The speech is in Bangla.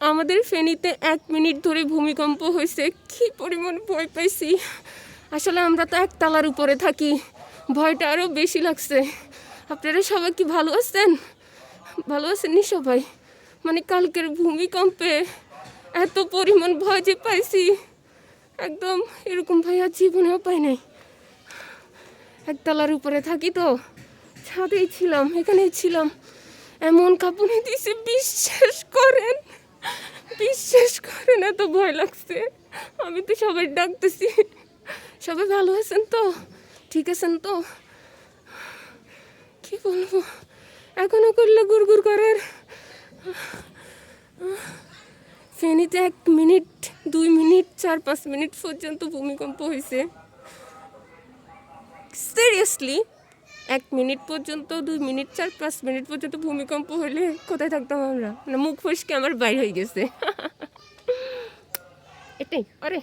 আমাদের ফেনীতে 1 মিনিট ধরে ভূমিকম্প হয়েছে, কী পরিমাণ ভয় পাইছি। আসলে আমরা তো একতলার উপরে থাকি, ভয়টা আরও বেশি লাগছে। আপনারা সবাই কি ভালো আছেন? ভালো আছেন নি সবাই? মানে কালকের ভূমিকম্পে এত পরিমাণ ভয় যে পাইছি, একদম এরকম ভয় আর জীবনেও পাই নাই। একতলার উপরে থাকি তো, ছাদেই ছিলাম, এখানেই ছিলাম, এমন কাঁপুনি দিয়েছে বিশ্বাস করেন, এত ভয় লাগছে। আমি তো সবাই ডাকতেছি, সবাই ভালো আছেন তো, ঠিক আছেন তো? কি বলবো, এখনো করলে গুড় করার। ফেনীতে 1 মিনিট, 2 মিনিট, 4-5 মিনিট পর্যন্ত ভূমিকম্প হয়েছে। সিরিয়াসলি 1 মিনিট পর্যন্ত, 2 মিনিট, 4-5 মিনিট পর্যন্ত ভূমিকম্প হলে কোথায় থাকতাম আমরা? মানে মুখ ফসকে আমার বাইর হয়ে গেছে। এটাই, আরে